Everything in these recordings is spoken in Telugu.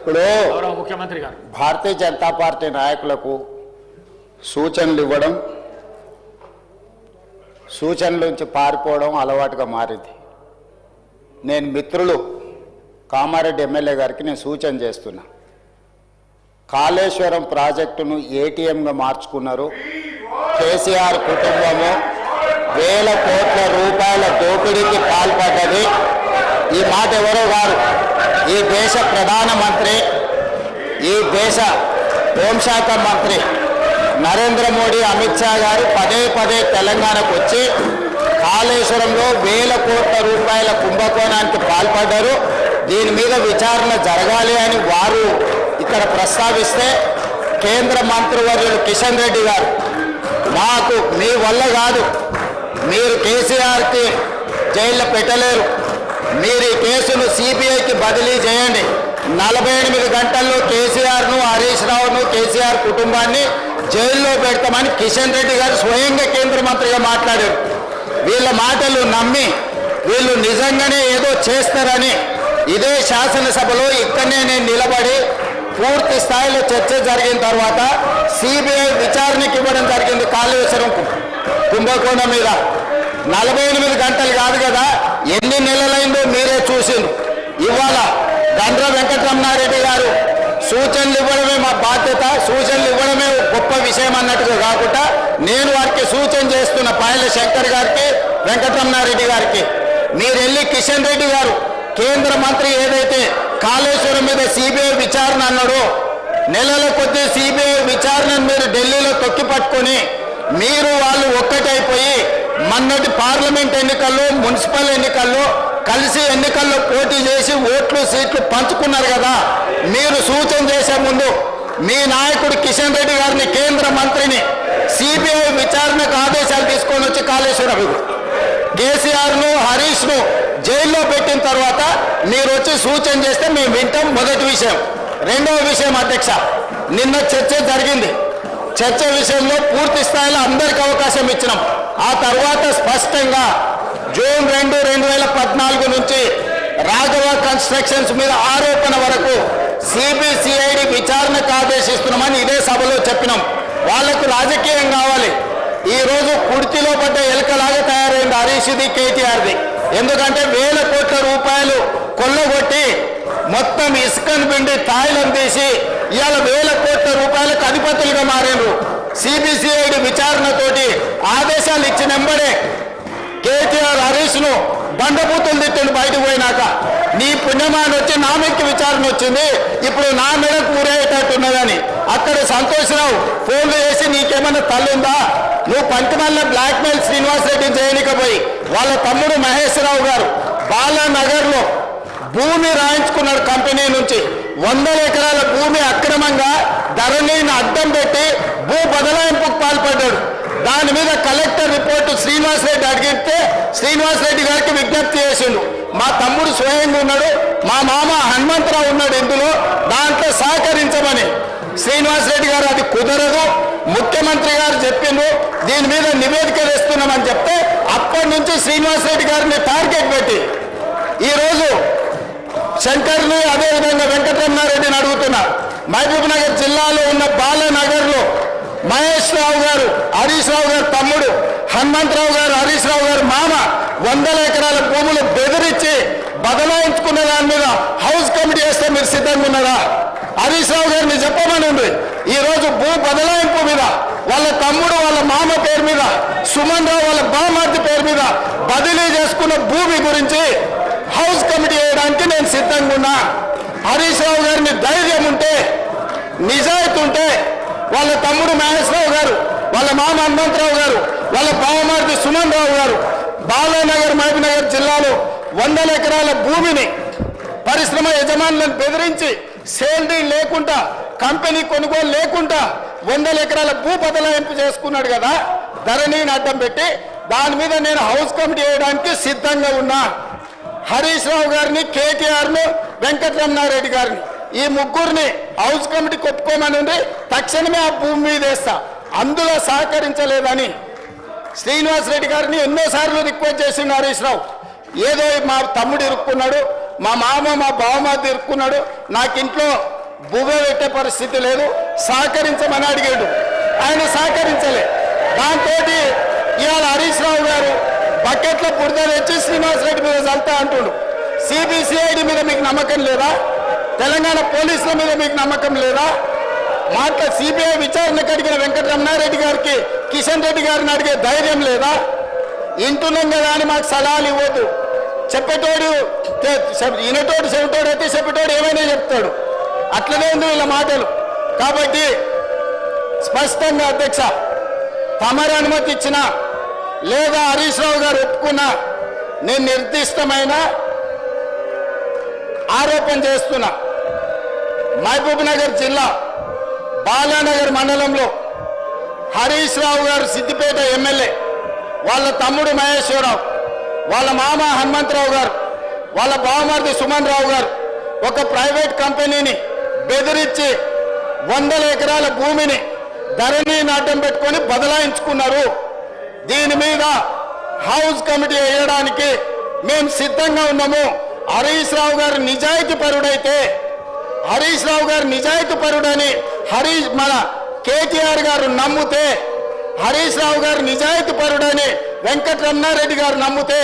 ఇప్పుడు ముఖ్యమంత్రి గారు భారతీయ జనతా పార్టీ నాయకులకు సూచనలు ఇవ్వడం, సూచనల నుంచి పారిపోవడం అలవాటుగా మారింది. నేను మిత్రులు కామారెడ్డి ఎమ్మెల్యే గారికి నేను సూచన చేస్తున్నా. కాళేశ్వరం ప్రాజెక్టును ఏటీఎంగా మార్చుకున్నారు. కేసీఆర్ కుటుంబము వేల కోట్ల రూపాయల దోపిడీకి పాల్పడ్డది. ఈ మాట ఎవరో గారు, ఈ దేశ ప్రధానమంత్రి, ఈ దేశ హోంశాఖ మంత్రి నరేంద్ర మోడీ, అమిత్ షా గారు పదే పదే తెలంగాణకు వచ్చి కాళేశ్వరంలో వేల కోట్ల రూపాయల కుంభకోణానికి పాల్పడ్డారు. దీని మీద విచారణ జరగాలి అని వారు ఇక్కడ ప్రస్తావిస్తే కేంద్ర మంత్రివర్యులు కిషన్ రెడ్డి గారు, మాకు మీ వల్ల కాదు, మీరు కేసీఆర్కి జైల్లో పెట్టలేరు, మీరు ఈ కేసును సిబిఐకి బదిలీ చేయండి, 48 గంటల్లో కేసీఆర్ను, హరీష్ రావును, కేసీఆర్ కుటుంబాన్ని జైల్లో పెడతామని కిషన్ రెడ్డి గారు స్వయంగా కేంద్ర మంత్రిగా మాట్లాడారు. వీళ్ళ మాటలు నమ్మి వీళ్ళు నిజంగానే ఏదో చేస్తారని ఇదే శాసనసభలో ఇక్కడనే నేను నిలబడి పూర్తి స్థాయిలో చర్చ జరిగిన తర్వాత సిబిఐ విచారణకి ఇవ్వడం జరిగింది. కాళేశ్వరం కుంభకోణం మీద 48 గంటలు కాదు కదా, ఎన్ని నెలలైందో మీరే చూసిండ్రు. ఇవాళ గండ్ర వెంకటరమణారెడ్డి గారు సూచనలు ఇవ్వడమే మా బాధ్యత, సూచనలు ఇవ్వడమే గొప్ప విషయం అన్నట్టుగా కాకుండా నేను వారికి సూచన చేస్తున్న పాయల శంకర్ గారికి, వెంకటరమణారెడ్డి గారికి, మీరు వెళ్ళి కిషన్ రెడ్డి గారు కేంద్ర మంత్రి ఏదైతే కాళేశ్వరం మీద సిబిఐ విచారణ అన్నాడో, నెలల కొద్దీ సిబిఐ విచారణను మీరు ఢిల్లీలో తొక్కి పట్టుకొని మీరు వాళ్ళు ఒక్కటైపోయి మొన్నటి పార్లమెంట్ ఎన్నికల్లో, మున్సిపల్ ఎన్నికల్లో కలిసి ఎన్నికల్లో పోటీ చేసి ఓట్లు సీట్లు పంచుకున్నారు కదా. మీరు సూచన చేసే ముందు మీ నాయకుడు కిషన్ రెడ్డి గారిని, కేంద్ర మంత్రిని సిబిఐ విచారణకు ఆదేశాలు తీసుకొని వచ్చి కాళేశ్వరం కేసీఆర్ను, హరీష్ను జైల్లో పెట్టిన తర్వాత మీరు వచ్చి సూచన చేస్తే మేము వింటాం. మొదటి విషయం. రెండవ విషయం అధ్యక్ష, నిన్న చర్చ జరిగింది. చర్చ విషయంలో పూర్తి స్థాయిలో అందరికి అవకాశం ఇచ్చినాం. ఆ తర్వాత స్పష్టంగా జూన్ 2, 2014 నుంచి రాఘవ కన్స్ట్రక్షన్స్ మీద ఆరోపణ వరకు సిబిసిఐడి విచారణకు ఆదేశిస్తున్నామని ఇదే సభలో చెప్పినాం. వాళ్లకు రాజకీయం కావాలి. ఈరోజు కుర్తిలో పడ్డ ఎలుకలాగా తయారైంది హరీష్ది, కేటీఆర్ది. ఎందుకంటే వేల కోట్ల రూపాయలు కొల్లగొట్టి మొత్తం ఇసుకను పిండి తాయిలం తీసి ఇవాళ వేల కోట్ల రూపాయలకు అధిపతులుగా మారారు. సిబిసిఐడి విచారణతోటి ఆదేశాలు ఇచ్చినెంబడే కేటీఆర్ హరీష్ను బండబూతులు తిట్టిండు. బయటకు పోయినాక నీ పుణ్యమాన్ని వచ్చి నా మీదకి విచారణ వచ్చింది, ఇప్పుడు నా మీదకు ఊరేటట్టున్నదని అక్కడ సంతోషరావు ఫోన్లు చేసి నీకేమన్నా తల్లుందా, నువ్వు పంచమల్ల బ్లాక్మెయిల్ శ్రీనివాసరెడ్డి చేయనికపోయి వాళ్ళ తమ్ముడు మహేష్ రావు గారు బాలానగర్లో భూమి రాయించుకున్నాడు. కంపెనీ నుంచి 100 ఎకరాల భూమి అక్రమంగా ధరణిని అడ్డం పెట్టి భూ బదలాయింపుకు పాల్పడ్డాడు. దాని మీద కలెక్టర్ రిపోర్టు శ్రీనివాసరెడ్డి అడిగితే శ్రీనివాసరెడ్డి గారికి విజ్ఞప్తి చేసిండు. మా తమ్ముడు స్వయంగా ఉన్నాడు, మా మామ హనుమంతరావు ఉన్నాడు ఇందులో, దాంట్లో సహకరించమని. శ్రీనివాసరెడ్డి గారు అది కుదరదు, ముఖ్యమంత్రి గారు చెప్పిండు, దీని మీద నివేదిక వేస్తున్నామని చెప్తే అప్పటి నుంచి శ్రీనివాసరెడ్డి గారిని టార్గెట్ పెట్టి ఈరోజు శంకర్ని, అదేవిధంగా వెంకటరమణారెడ్డిని అడుగుతున్నా. మహబూబ్ నగర్ జిల్లాలో ఉన్న బాలానగర్లో మహేష్ రావు గారు, హరీష్ రావు గారు తమ్ముడు, హనుమంతరావు గారు, హరీష్ రావు గారు మామ 100 ఎకరాల భూములు బెదిరించి బదలాయించుకున్న దాని మీద హౌస్ కమిటీ వేస్తే మీరు సిద్ధంగా ఉన్నారా? హరీష్ రావు గారిని చెప్పమని ఉంది. ఈరోజు భూ బదలాయింపు మీద వాళ్ళ తమ్ముడు, వాళ్ళ మామ పేరు మీద, సుమన్ రావు వాళ్ళ బామార్ది పేరు మీద బదిలీ చేసుకున్న భూమి గురించి హౌస్ కమిటీ వేయడానికి నేను సిద్ధంగా ఉన్నా. హరీష్ రావు గారిని ధైర్యం ఉంటే, నిజాయితీ ఉంటే వాళ్ళ తమ్ముడు మహేశ్వరరావు గారు, వాళ్ళ మామ హనుమంతరావు గారు, వాళ్ళ బావమార్ది సుమన్ రావు గారు బాలానగర్, మహబూబ్నగర్ జిల్లాలో 100 ఎకరాల భూమిని పరిశ్రమ యజమానులను బెదిరించి సేల్ డీల్ లేకుండా, కంపెనీ కొనుగోలు లేకుండా 100 ఎకరాల భూ బదలాయింపు చేసుకున్నాడు కదా, ధరణిని అడ్డం పెట్టి. దాని మీద నేను హౌస్ కమిటీ వేయడానికి సిద్ధంగా ఉన్నా. హరీష్ రావు గారిని, కేటీఆర్ను, వెంకటరమణారెడ్డి గారిని, ఈ ముగ్గురిని హౌస్ కమిటీకి ఒప్పుకోమని ఉంది. తక్షణమే ఆ భూమి మీద వేస్తా. అందులో సహకరించలేదని శ్రీనివాసరెడ్డి గారిని ఎన్నోసార్లు రిక్వెస్ట్ చేసిండు హరీష్ రావు. ఏదో మా తమ్ముడు ఇరుక్కున్నాడు, మా మామ, మా బావమార్ది ఇరుక్కున్నాడు, నాకు ఇంట్లో బువ్వ పెట్టే పరిస్థితి లేదు, సహకరించమని అడిగాడు. ఆయన సహకరించలే. దాంతో ఇవాళ హరీష్ రావు గారు బకెట్ల బురద తెచ్చి శ్రీనివాసరెడ్డి మీద చల్తా అంటుండు. సిబిసిఐడి మీద మీకు నమ్మకం లేదా? తెలంగాణ పోలీసుల మీద మీకు నమ్మకం లేదా? సిబిఐ విచారణకు అడిగిన వెంకటరమణారెడ్డి గారికి కిషన్ రెడ్డి గారిని అడిగే ధైర్యం లేదా? ఇంటున్నాం కదా అని మాకు సలహాలు ఇవ్వద్దు. చెప్పేటోడు వినేటోడు చెవిటోడు అయితే చెప్పేటోడు ఏమైనా చెప్తాడు. అట్లనే ఉంది వీళ్ళ మాటలు. కాబట్టి స్పష్టంగా అధ్యక్ష, తమరు అనుమతి ఇచ్చినా లేదా హరీష్ రావు గారు ఒప్పుకున్నా నేను నిర్దిష్టమైన ఆరోపణ చేస్తున్నా. మహబూబ్ నగర్ జిల్లా బాలానగర్ మండలంలో హరీష్ రావు గారు సిద్దిపేట ఎమ్మెల్యే, వాళ్ళ తమ్ముడు మహేశ్వరరావు, వాళ్ళ మామ హనుమంతరావు గారు, వాళ్ళ బావమరిది సుమన్ రావు గారు ఒక ప్రైవేట్ కంపెనీని బెదిరించి 100 ఎకరాల భూమిని ధరణి నాటం పెట్టుకొని బదలాయించుకున్నారు. దీని మీద హౌస్ కమిటీ వేయడానికి మేము సిద్ధంగా ఉన్నాము. హరీష్ రావు గారు నిజాయితీ పరుడైతే, హరీష్ రావు గారు నిజాయితీ పరుడని మన కేటీఆర్ గారు నమ్మితే, హరీష్ రావు గారు నిజాయితీ పరుడని వెంకటరమణారెడ్డి గారు నమ్మితే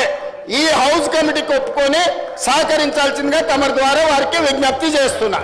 ఈ హౌస్ కమిటీకి ఒప్పుకొని సహకరించాల్సిందిగా తమ ద్వారా వారికి విజ్ఞప్తి చేస్తున్నా.